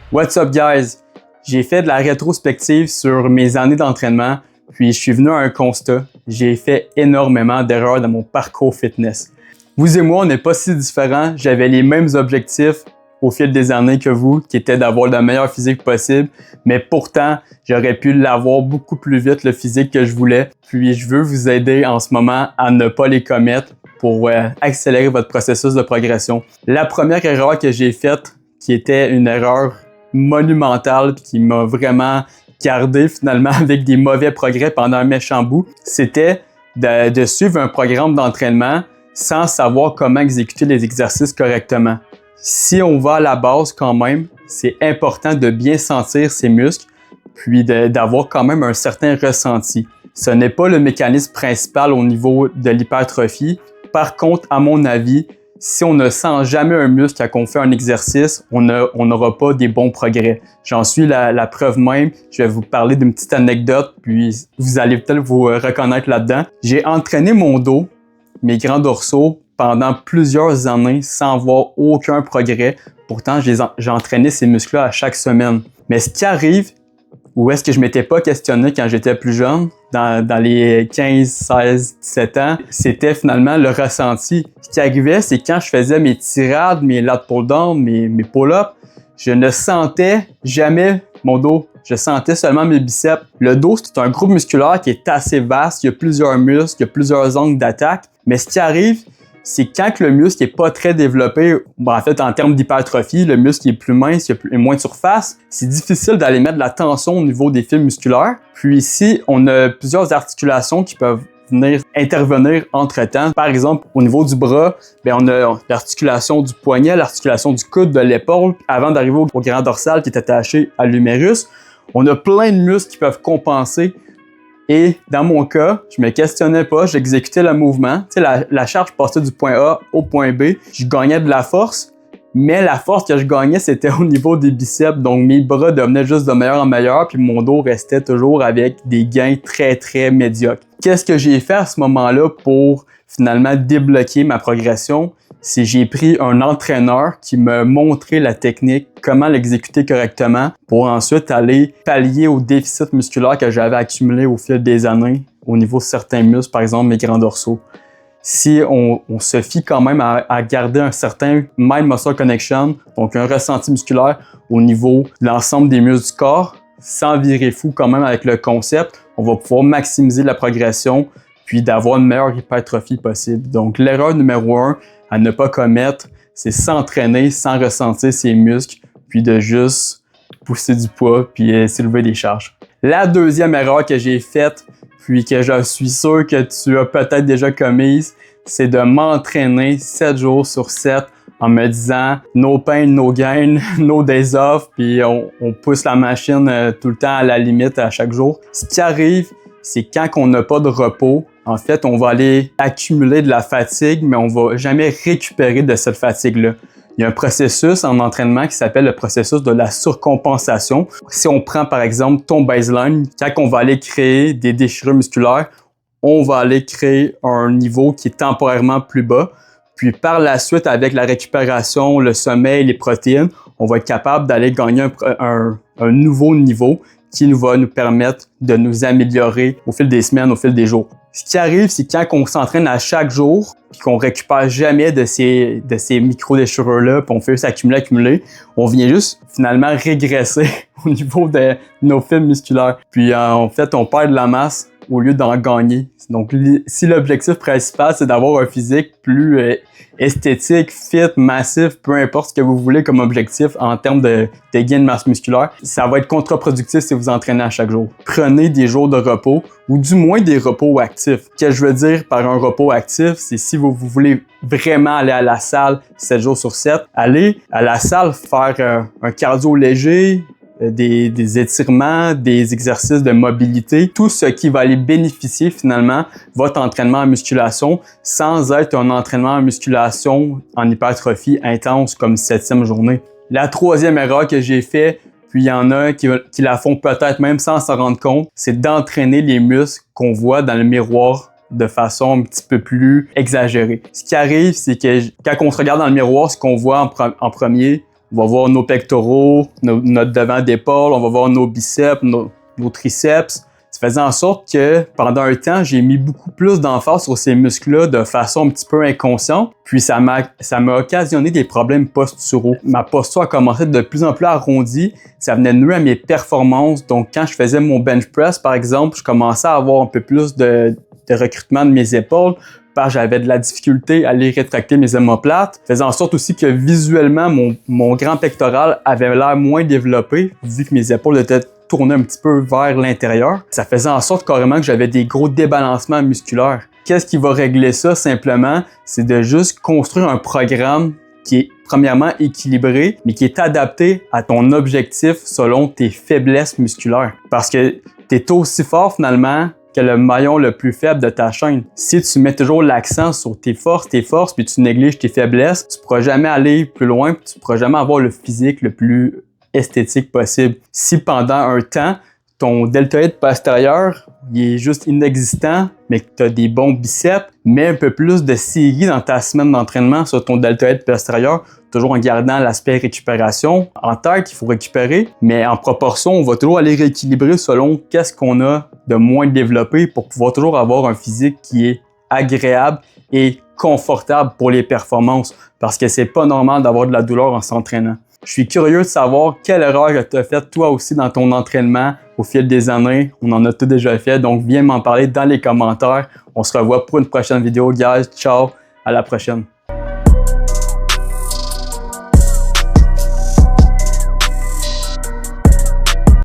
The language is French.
What's up guys? J'ai fait de la rétrospective sur mes années d'entraînement, puis je suis venu à un constat. J'ai fait énormément d'erreurs dans mon parcours fitness. Vous et moi, on n'est pas si différents. J'avais les mêmes objectifs au fil des années que vous, qui étaient d'avoir le meilleur physique possible, mais pourtant, j'aurais pu l'avoir beaucoup plus vite, le physique que je voulais. Puis je veux vous aider en ce moment à ne pas les commettre pour accélérer votre processus de progression. La première erreur que j'ai faite, qui était une erreur monumentale qui m'a vraiment gardé finalement avec des mauvais progrès pendant un méchant bout, c'était de suivre un programme d'entraînement sans savoir comment exécuter les exercices correctement. Si on va à la base quand même, c'est important de bien sentir ses muscles puis d'avoir quand même un certain ressenti. Ce n'est pas le mécanisme principal au niveau de l'hypertrophie. Par contre, à mon avis, si on ne sent jamais un muscle quand on fait un exercice, on n'aura pas des bons progrès. J'en suis la preuve même. Je vais vous parler d'une petite anecdote, puis vous allez peut-être vous reconnaître là-dedans. J'ai entraîné mon dos, mes grands dorsaux, pendant plusieurs années sans voir aucun progrès. Pourtant, j'ai entraîné ces muscles-là à chaque semaine. Mais ce qui arrive, ou est-ce que je m'étais pas questionné quand j'étais plus jeune, dans les 15, 16, 17 ans, c'était finalement le ressenti. Ce qui arrivait, c'est quand je faisais mes tirades, mes lat pull down, mes pull-ups, je ne sentais jamais mon dos. Je sentais seulement mes biceps. Le dos, c'est un groupe musculaire qui est assez vaste. Il y a plusieurs muscles, il y a plusieurs angles d'attaque. Mais ce qui arrive, c'est quand le muscle n'est pas très développé, en fait, en termes d'hypertrophie, le muscle est plus mince, il y a moins de surface, c'est difficile d'aller mettre de la tension au niveau des fibres musculaires. Puis ici, on a plusieurs articulations qui peuvent venir intervenir entre-temps. Par exemple, au niveau du bras, on a l'articulation du poignet, l'articulation du coude, de l'épaule, avant d'arriver au grand dorsal qui est attaché à l'humérus. On a plein de muscles qui peuvent compenser. Et dans mon cas, je me questionnais pas, j'exécutais le mouvement. Tu sais, la charge passait du point A au point B. Je gagnais de la force, mais la force que je gagnais, c'était au niveau des biceps. Donc, mes bras devenaient juste de meilleur en meilleur, puis mon dos restait toujours avec des gains très, très médiocres. Qu'est-ce que j'ai fait à ce moment-là pour finalement débloquer ma progression? C'est j'ai pris un entraîneur qui m'a montré la technique, comment l'exécuter correctement pour ensuite aller pallier au déficit musculaire que j'avais accumulé au fil des années au niveau de certains muscles, par exemple mes grands dorsaux. Si on se fie quand même à garder un certain mind-muscle connection, donc un ressenti musculaire au niveau de l'ensemble des muscles du corps, sans virer fou quand même avec le concept, on va pouvoir maximiser la progression puis d'avoir une meilleure hypertrophie possible. Donc l'erreur numéro 1 à ne pas commettre, c'est s'entraîner sans ressentir ses muscles, puis de juste pousser du poids, puis soulever des charges. La deuxième erreur que j'ai faite, puis que je suis sûr que tu as peut-être déjà commise, c'est de m'entraîner 7 jours sur 7 en me disant « no pain, no gain, no days off », puis on pousse la machine tout le temps à la limite à chaque jour. Ce qui arrive, c'est quand on n'a pas de repos, en fait, on va aller accumuler de la fatigue, mais on va jamais récupérer de cette fatigue-là. Il y a un processus en entraînement qui s'appelle le processus de la surcompensation. Si on prend par exemple ton baseline, quand on va aller créer des déchirures musculaires, on va aller créer un niveau qui est temporairement plus bas. Puis par la suite, avec la récupération, le sommeil, les protéines, on va être capable d'aller gagner un nouveau niveau qui va nous permettre de nous améliorer au fil des semaines, au fil des jours. Ce qui arrive, c'est quand on s'entraîne à chaque jour puis qu'on récupère jamais de ces micro-déchirures-là, puis on fait juste accumuler, on vient juste finalement régresser au niveau de nos fibres musculaires. Puis en fait, on perd de la masse au lieu d'en gagner. Donc, si l'objectif principal, c'est d'avoir un physique plus esthétique, fit, massif, peu importe ce que vous voulez comme objectif en termes de gain de masse musculaire, ça va être contre-productif si vous entraînez à chaque jour. Prenez des jours de repos ou du moins des repos actifs. Ce que je veux dire par un repos actif, c'est si vous voulez vraiment aller à la salle 7 jours sur 7, allez à la salle faire un cardio léger, des étirements, des exercices de mobilité, tout ce qui va aller bénéficier finalement votre entraînement en musculation sans être un entraînement en musculation en hypertrophie intense comme 7e journée. La troisième erreur que j'ai fait, puis il y en a qui la font peut-être même sans s'en rendre compte, c'est d'entraîner les muscles qu'on voit dans le miroir de façon un petit peu plus exagérée. Ce qui arrive, c'est que quand on se regarde dans le miroir, ce qu'on voit en premier, On va voir nos pectoraux, notre devant d'épaule, on va voir nos biceps, nos triceps. Ça faisait en sorte que pendant un temps, j'ai mis beaucoup plus d'emphase sur ces muscles-là de façon un petit peu inconsciente. Puis ça m'a occasionné des problèmes posturaux. Ma posture a commencé de plus en plus arrondie. Ça venait nuire à mes performances. Donc quand je faisais mon bench press, par exemple, je commençais à avoir un peu plus de recrutement de mes épaules. J'avais de la difficulté à aller rétracter mes omoplates, faisant en sorte aussi que visuellement, mon grand pectoral avait l'air moins développé, vu que mes épaules étaient tournées un petit peu vers l'intérieur. Ça faisait en sorte carrément que j'avais des gros débalancements musculaires. Qu'est-ce qui va régler ça simplement? C'est de juste construire un programme qui est premièrement équilibré, mais qui est adapté à ton objectif selon tes faiblesses musculaires. Parce que tu es aussi fort finalement que le maillon le plus faible de ta chaîne. Si tu mets toujours l'accent sur tes forces, puis tu négliges tes faiblesses, tu ne pourras jamais aller plus loin, puis tu ne pourras jamais avoir le physique le plus esthétique possible. Si pendant un temps, ton deltoïde postérieur il est juste inexistant, mais que tu as des bons biceps, mets un peu plus de série dans ta semaine d'entraînement sur ton deltoïde postérieur, toujours en gardant l'aspect récupération. En tête, il faut récupérer, mais en proportion, on va toujours aller rééquilibrer selon qu'est-ce qu'on a de moins développé pour pouvoir toujours avoir un physique qui est agréable et confortable pour les performances, parce que c'est pas normal d'avoir de la douleur en s'entraînant. Je suis curieux de savoir quelle erreur tu as faite toi aussi dans ton entraînement au fil des années. On en a tout déjà fait, donc viens m'en parler dans les commentaires. On se revoit pour une prochaine vidéo, guys. Ciao, à la prochaine.